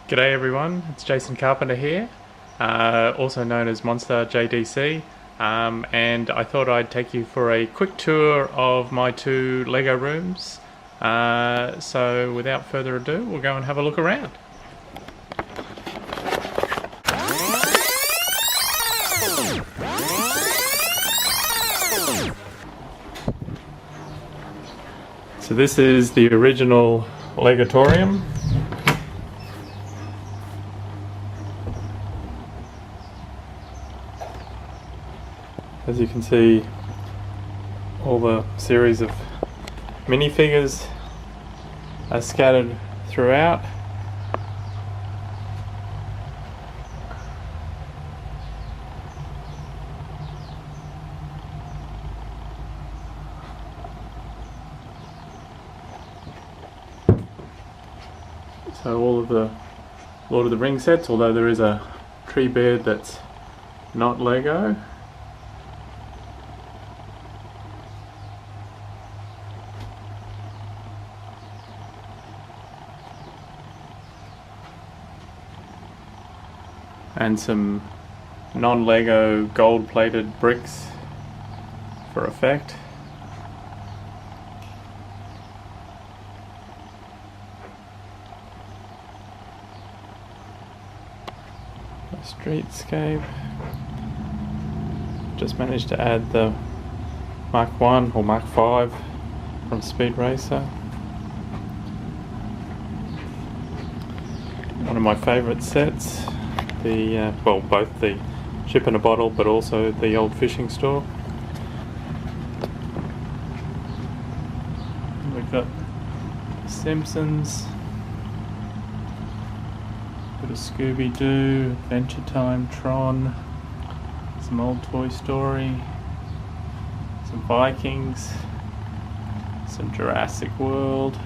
G'day everyone, it's Jason Carpenter here, also known as Monster JDC, and I thought I'd take you for a quick tour of my two Lego rooms. So without further ado, we'll go and have a look around. So this is the original Legatorium. As you can see, all the series of minifigures are scattered throughout. So all of the Lord of the Rings sets, although there is a tree bed that's not Lego. And some non-Lego gold-plated bricks for effect. A streetscape. Just managed to add the Mark 1 or Mark 5 from Speed Racer. One of my favourite sets. Well, both the ship in a bottle, but also the old fishing store. We've got Simpsons, bit of Scooby-Doo, Adventure Time, Tron, some old Toy Story, some Vikings, some Jurassic World,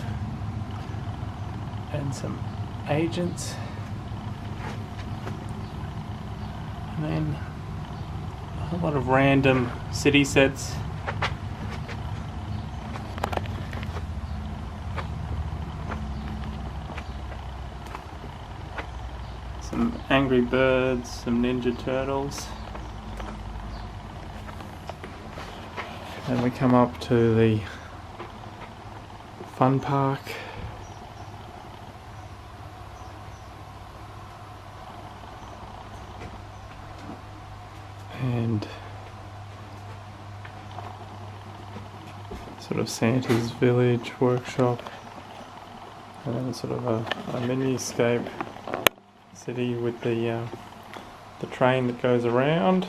and some Agents. And then a lot of random city sets. Some Angry Birds, some Ninja Turtles. Then we come up to the fun park. And sort of Santa's village workshop, and then sort of a mini-scape city with the train that goes around.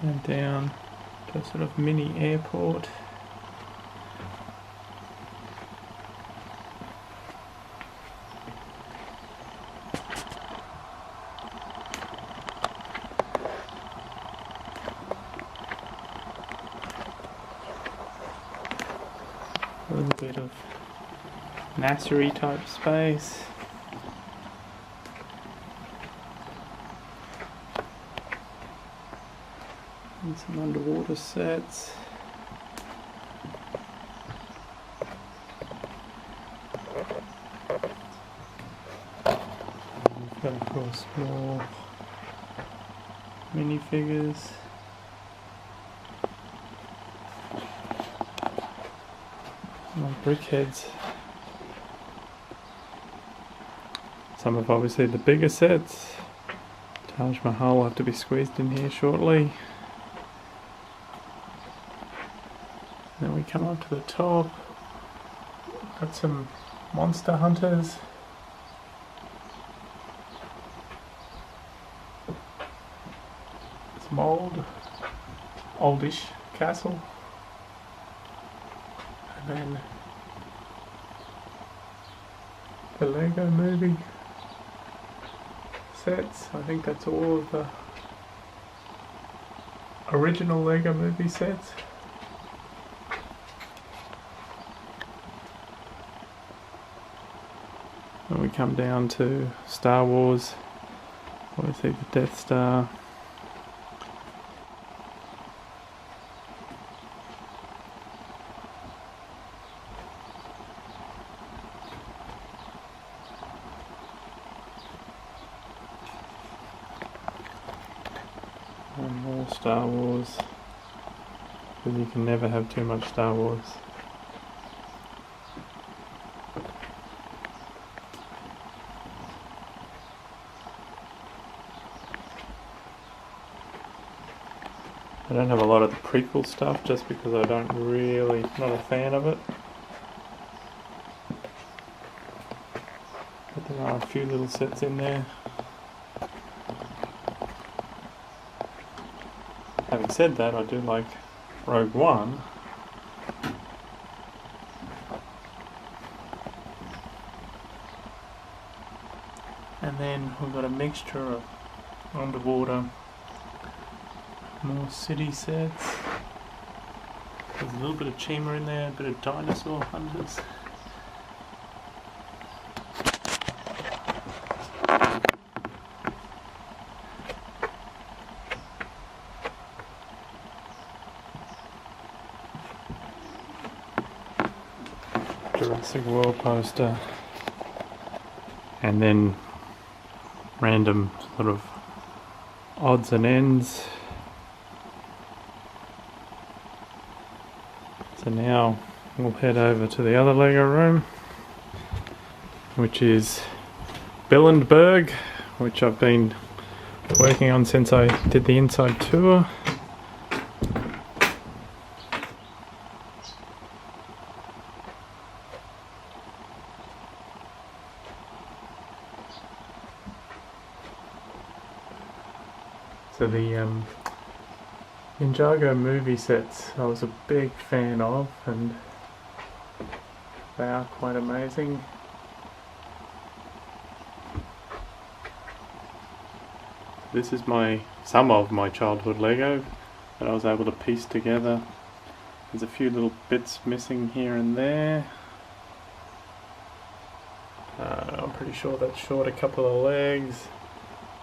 And down to a sort of mini airport. A little bit of nursery type space. And some underwater sets. We've got, of course, more minifigures. More brickheads. Some of obviously the bigger sets. Taj Mahal will have to be squeezed in here shortly. Then we come up to the top. Got some monster hunters. Some oldish castle. And then the Lego movie sets. I think that's all of the original Lego movie sets. And we come down to Star Wars. We see the Death Star. And more Star Wars, because you can never have too much Star Wars. I don't have a lot of the prequel stuff just because I don't really, not a fan of it. But there are a few little sets in there. Having said that, I do like Rogue One. And then we've got a mixture of underwater, more city sets. There's a little bit of Chima in there, a bit of dinosaur hunters. Jurassic World poster, and then random sort of odds and ends. So now we'll head over to the other Lego room, which is Billenberg, which I've been working on since I did the inside tour. So the Ninjago movie sets I was a big fan of, and they are quite amazing. This is some of my childhood Lego that I was able to piece together. There's a few little bits missing here and there. I'm pretty sure that's short a couple of legs.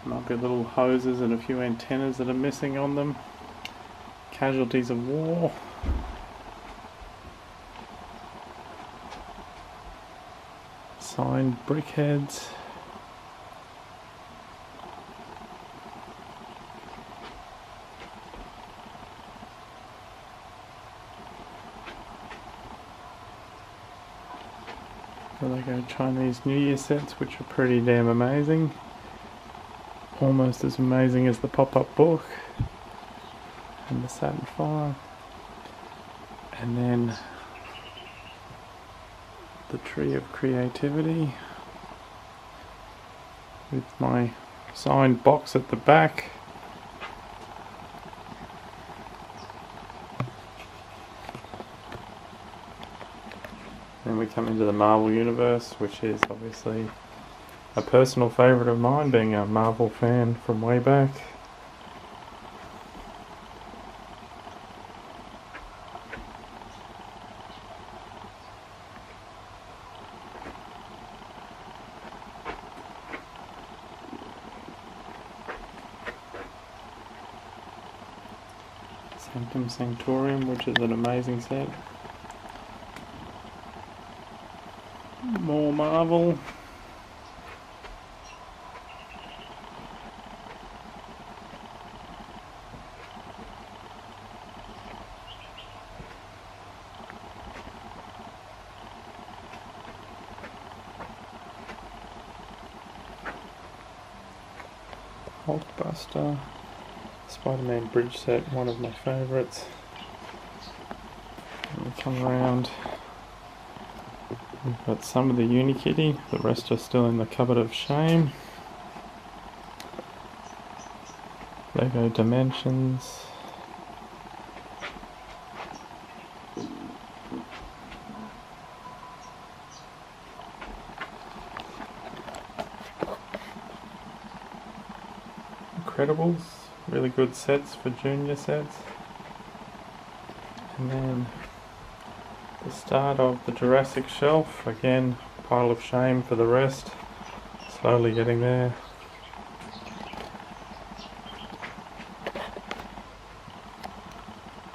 Might be little hoses and a few antennas that are missing on them. Casualties of war. Signed brickheads. The Lego Chinese New Year sets, which are pretty damn amazing. Almost as amazing as the pop-up book and the Saturn V. And then the Tree of Creativity with my signed box at the back. Then we come into the Marvel Universe, which is obviously a personal favourite of mine, being a Marvel fan from way back. Sanctum Sanctorum, which is an amazing set. More Marvel. Hulkbuster, Spider-Man bridge set, one of my favourites. And we come around, we've got some of the Unikitty, the rest are still in the cupboard of shame. Lego Dimensions. Incredibles, really good sets for junior sets. And then the start of the Jurassic shelf, again pile of shame for the rest. Slowly getting there.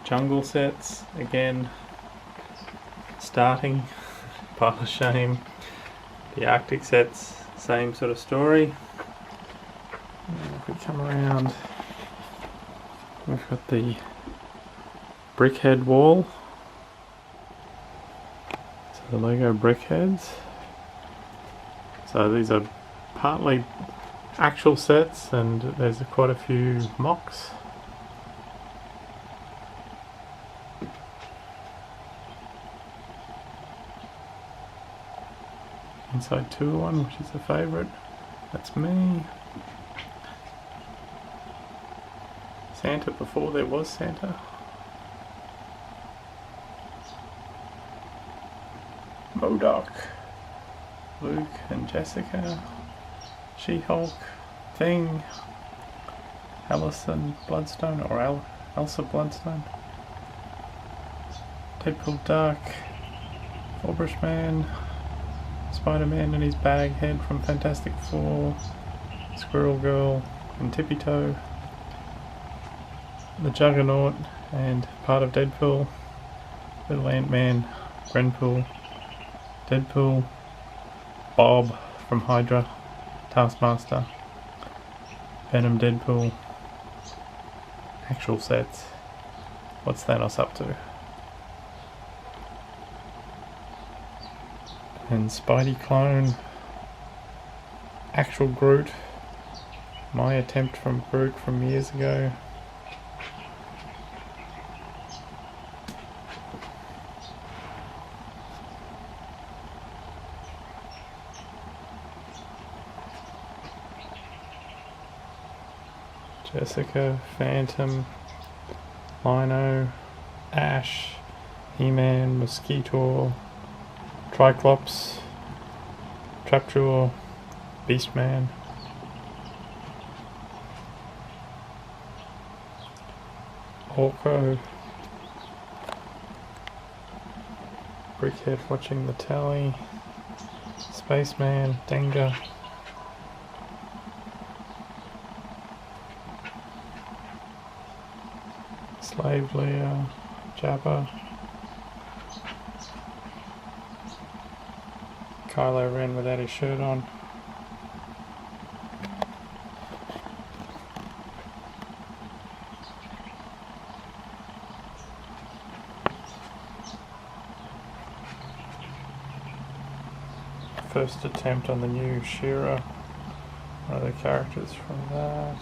Jungle sets, again, starting, pile of shame. The Arctic sets, same sort of story. And if we come around, we've got the brickhead wall. So the Lego brickheads. So these are partly actual sets and there's quite a few mocks. Inside tour one, which is a favourite. That's me. Santa before there was Santa. MODOK. Luke and Jessica. She-Hulk. Thing. Alison Bloodstone or Elsa Bloodstone. Deadpool Duck. Forbush Man. Spider-Man and his bag head from Fantastic Four, Squirrel Girl and Tippy Toe, the Juggernaut and part of Deadpool, Little Ant-Man, Grenpool, Deadpool, Bob from Hydra, Taskmaster, Venom Deadpool, actual sets. What's Thanos up to? And Spidey clone, actual Groot, my attempt from Groot from years ago. Jessica, Phantom, Lino, Ash, He-Man, Mosquito, Triclops, Trapjaw, Beastman, Orko, Brickhead watching the tally, Spaceman, Denga, Slave Leia, Jabba, Kylo Ren without his shirt on. First attempt on the new She-Ra. One of the characters from that.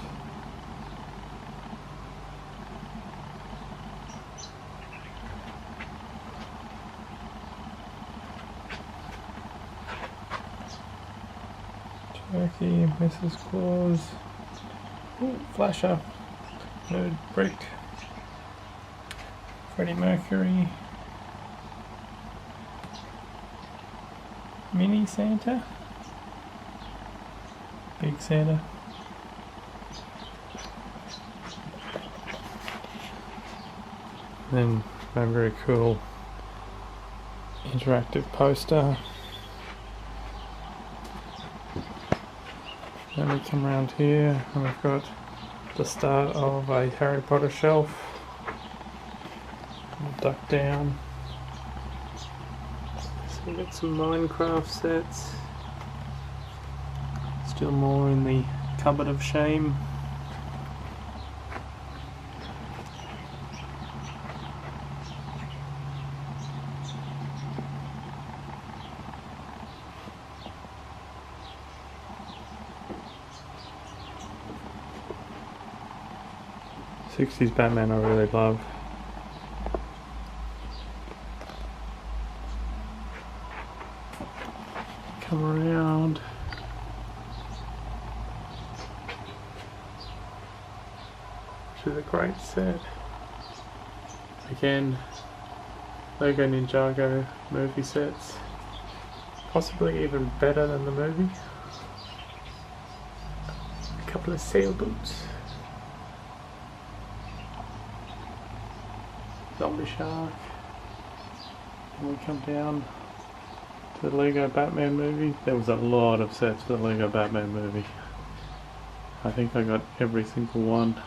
Turkey, Mrs. Claus, ooh, Flasher, Nerd Brick, Freddie Mercury, Mini Santa, Big Santa, then a very cool interactive poster. Then we come around here and we've got the start of a Harry Potter shelf. We'll duck down. So we've got some Minecraft sets. Still more in the cupboard of shame. '60s Batman I really love. Come around. To the great set. Again, Lego Ninjago movie sets. Possibly even better than the movie. A couple of sail boots. Zombie shark. And we come down the Lego Batman movie. There was a lot of sets for the Lego Batman movie. I think I got every single one.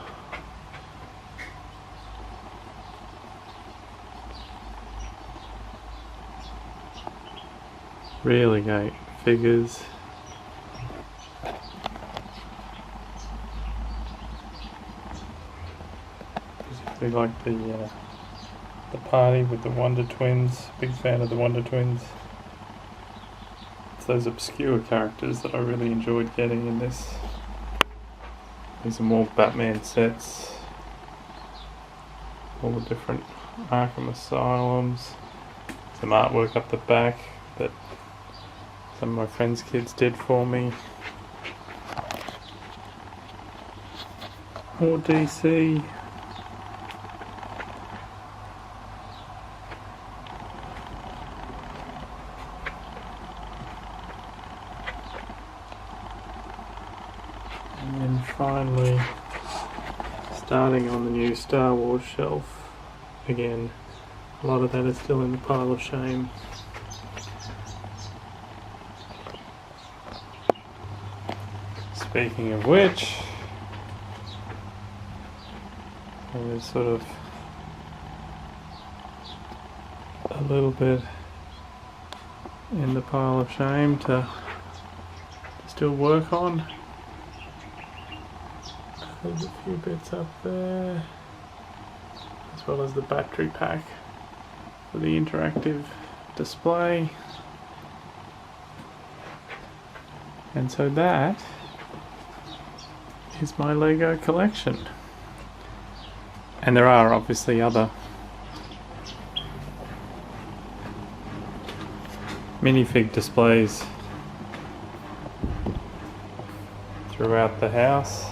Really great figures. Particularly like the party with the Wonder Twins. Big fan of the Wonder Twins. It's those obscure characters that I really enjoyed getting in this. These are more Batman sets. All the different Arkham Asylums. Some artwork up the back that some of my friends' kids did for me. More DC. And then finally, starting on the new Star Wars shelf. Again, a lot of that is still in the pile of shame. Speaking of which, there's sort of a little bit in the pile of shame to still work on. There's a few bits up there, as well as the battery pack for the interactive display. And so that is my Lego collection. And there are obviously other minifig displays throughout the house.